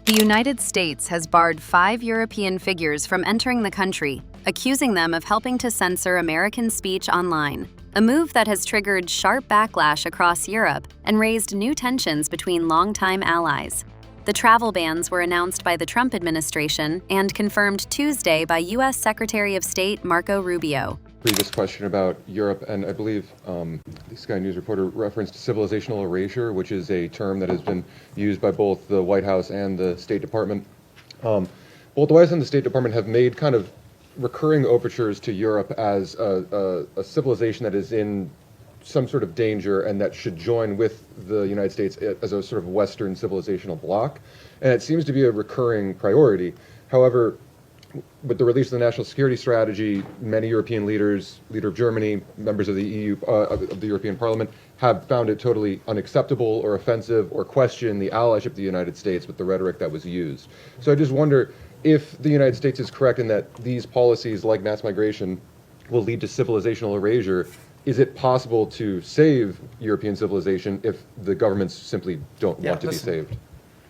The United States has barred 5 European figures from entering the country, accusing them of helping to censor American speech online, a move that has triggered sharp backlash across Europe and raised new tensions between longtime allies. The travel bans were announced by the Trump administration and confirmed Tuesday by U.S. Secretary of State Marco Rubio. Previous question about Europe, and I believe the Sky News reporter referenced civilizational erasure, which is a term that has been used by both the White House and the State Department. Both the White House and the State Department have made kind of recurring overtures to Europe as a civilization that is in some sort of danger and that should join with the United States as a sort of Western civilizational bloc. And it seems to be a recurring priority. However, with the release of the national security strategy, many European leaders, leader of Germany, members of the EU, of the European Parliament, have found it totally unacceptable or offensive or question the allyship of the United States with the rhetoric that was used. So I just wonder if the United States is correct in that these policies, like mass migration, will lead to civilizational erasure. Is it possible to save European civilization if the governments simply don't want to be saved?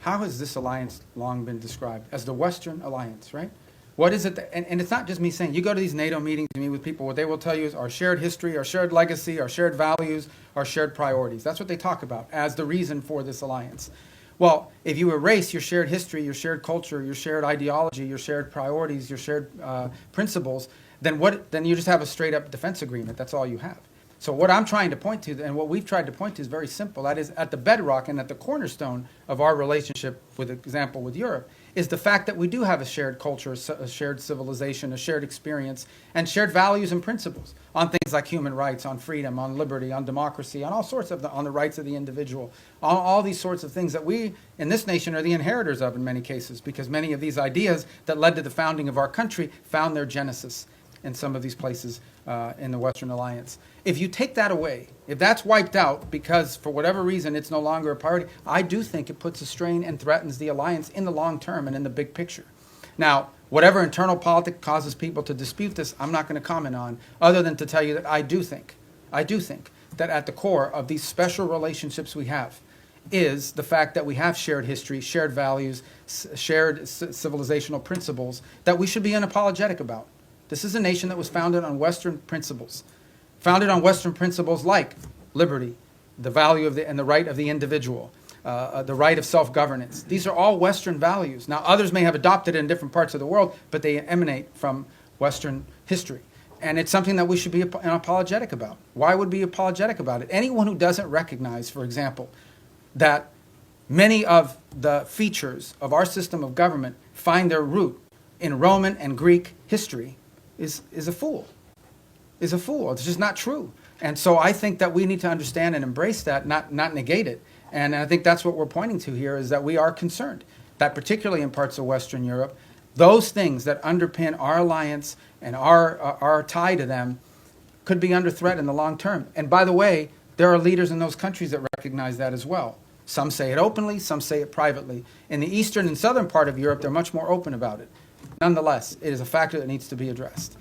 How has this alliance long been described? As the Western alliance, right? What is it that, and it's not just me saying, you go to these NATO meetings, you meet with people, what they will tell you is our shared history, our shared legacy, our shared values, our shared priorities. That's what they talk about as the reason for this alliance. Well, if you erase your shared history, your shared culture, your shared ideology, your shared priorities, your shared principles, then you just have a straight up defense agreement. That's all you have. So what I'm trying to point to, and what we've tried to point to, is very simple. That is, at the bedrock and at the cornerstone of our relationship, with example with Europe, is the fact that we do have a shared culture, a shared civilization, a shared experience, and shared values and principles on things like human rights, on freedom, on liberty, on democracy, on all sorts of on the rights of the individual, on all these sorts of things that we in this nation are the inheritors of in many cases, because many of these ideas that led to the founding of our country found their genesis in some of these places in the Western Alliance. If you take that away, if that's wiped out because for whatever reason it's no longer a priority, I do think it puts a strain and threatens the alliance in the long term and in the big picture. Now, whatever internal politics causes people to dispute this, I'm not going to comment on, other than to tell you that I do think that at the core of these special relationships we have is the fact that we have shared history, shared values, shared civilizational principles that we should be unapologetic about. This is a nation that was founded on Western principles. Founded on Western principles like liberty, the value of and the right of the individual, the right of self-governance. These are all Western values. Now, others may have adopted it in different parts of the world, but they emanate from Western history. And it's something that we should be unapologetic about. Why would we be apologetic about it? Anyone who doesn't recognize, for example, that many of the features of our system of government find their root in Roman and Greek history is a fool. Is a fool. It's just not true. And so I think that we need to understand and embrace that, not negate it. And I think that's what we're pointing to here, is that we are concerned that particularly in parts of Western Europe, those things that underpin our alliance and our tie to them could be under threat in the long term. And by the way, there are leaders in those countries that recognize that as well. Some say it openly, some say it privately. In the eastern and southern part of Europe, they're much more open about it. Nonetheless, it is a factor that needs to be addressed.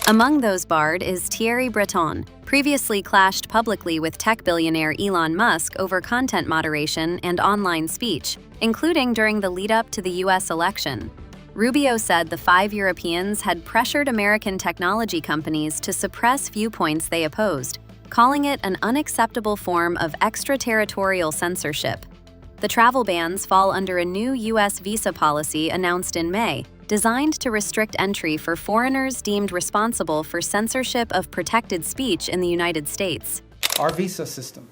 Among those barred is Thierry Breton, previously clashed publicly with tech billionaire Elon Musk over content moderation and online speech, including during the lead-up to the U.S. election. Rubio said the 5 Europeans had pressured American technology companies to suppress viewpoints they opposed, calling it an unacceptable form of extraterritorial censorship. The travel bans fall under a new U.S. visa policy announced in May, designed to restrict entry for foreigners deemed responsible for censorship of protected speech in the United States. Our visa system,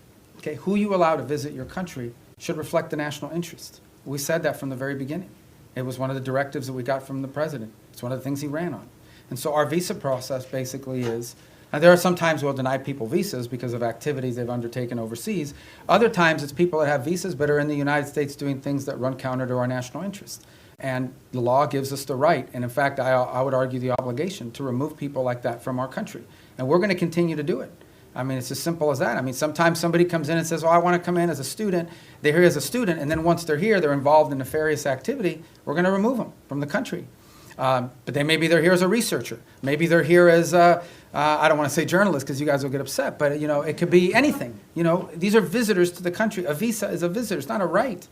who you allow to visit your country, should reflect the national interest. We said that from the very beginning. It was one of the directives that we got from the president. It's one of the things he ran on. And so our visa process basically is, and there are some times we'll deny people visas because of activities they've undertaken overseas. Other times it's people that have visas but are in the United States doing things that run counter to our national interest. And the law gives us the right, and in fact, I would argue the obligation, to remove people like that from our country. And we're going to continue to do it. I mean, it's as simple as that. I mean, sometimes somebody comes in and says, oh, I want to come in as a student. They're here as a student, and then once they're here, they're involved in nefarious activity. We're going to remove them from the country. But maybe they're here as a researcher. Maybe they're here as, I don't want to say journalist because you guys will get upset, but it could be anything. These are visitors to the country. A visa is a visitor. It's not a right.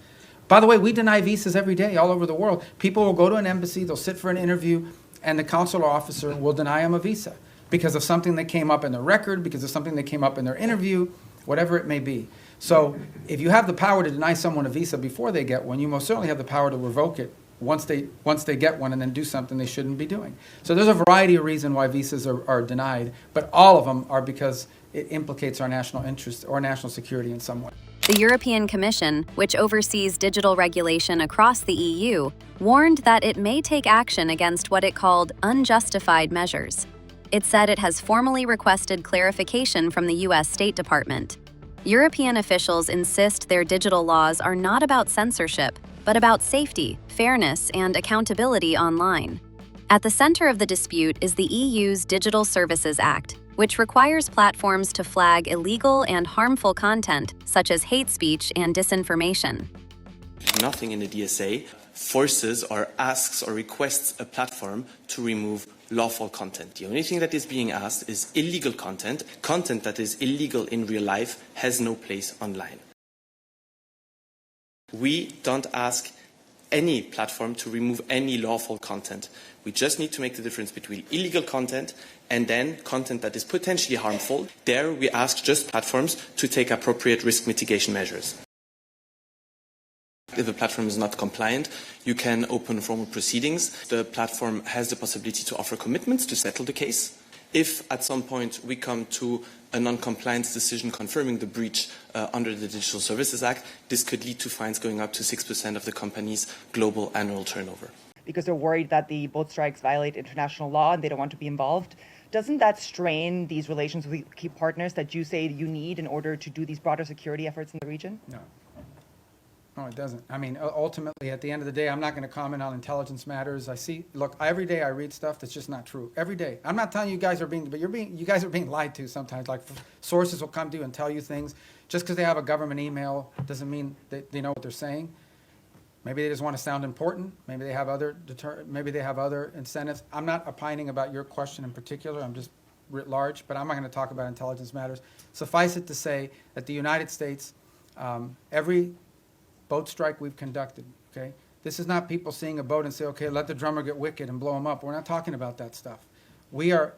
By the way, we deny visas every day all over the world. People will go to an embassy, they'll sit for an interview, and the consular officer will deny them a visa because of something that came up in their record, because of something that came up in their interview, whatever it may be. So if you have the power to deny someone a visa before they get one, you most certainly have the power to revoke it once they get one and then do something they shouldn't be doing. So there's a variety of reasons why visas are denied, but all of them are because it implicates our national interest or national security in some way. The European Commission, which oversees digital regulation across the EU, warned that it may take action against what it called unjustified measures. It said it has formally requested clarification from the US State Department. European officials insist their digital laws are not about censorship, but about safety, fairness, and accountability online. At the center of the dispute is the EU's Digital Services Act, which requires platforms to flag illegal and harmful content, such as hate speech and disinformation. Nothing in the DSA forces or asks or requests a platform to remove lawful content. The only thing that is being asked is illegal content. Content that is illegal in real life has no place online. We don't ask any platform to remove any lawful content. We just need to make the difference between illegal content and then content that is potentially harmful. There we ask just platforms to take appropriate risk mitigation measures. If a platform is not compliant, you can open formal proceedings. The platform has the possibility to offer commitments to settle the case. If at some point we come to a non-compliance decision confirming the breach under the Digital Services Act, this could lead to fines going up to 6% of the company's global annual turnover. Because they're worried that the boat strikes violate international law and they don't want to be involved. Doesn't that strain these relations with key partners that you say you need in order to do these broader security efforts in the region? No. No, it doesn't. I mean, ultimately, at the end of the day, I'm not going to comment on intelligence matters. Look, every day I read stuff that's just not true. Every day. I'm not telling you guys but you guys are being lied to sometimes. Like, sources will come to you and tell you things. Just because they have a government email doesn't mean that they know what they're saying. Maybe they just want to sound important. Maybe they have other incentives. I'm not opining about your question in particular. I'm just writ large, but I'm not going to talk about intelligence matters. Suffice it to say that the United States, every boat strike we've conducted, okay? This is not people seeing a boat and say, okay, let the drummer get wicked and blow them up. We're not talking about that stuff. We are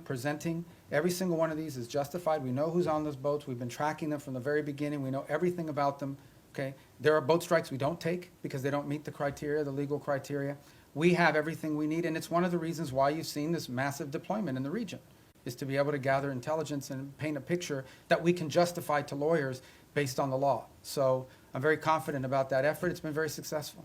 presenting every single one of these is justified. We know who's on those boats. We've been tracking them from the very beginning. We know everything about them, okay? There are boat strikes we don't take because they don't meet the criteria, the legal criteria. We have everything we need, and it's one of the reasons why you've seen this massive deployment in the region, is to be able to gather intelligence and paint a picture that we can justify to lawyers based on the law. So I'm very confident about that effort. It's been very successful.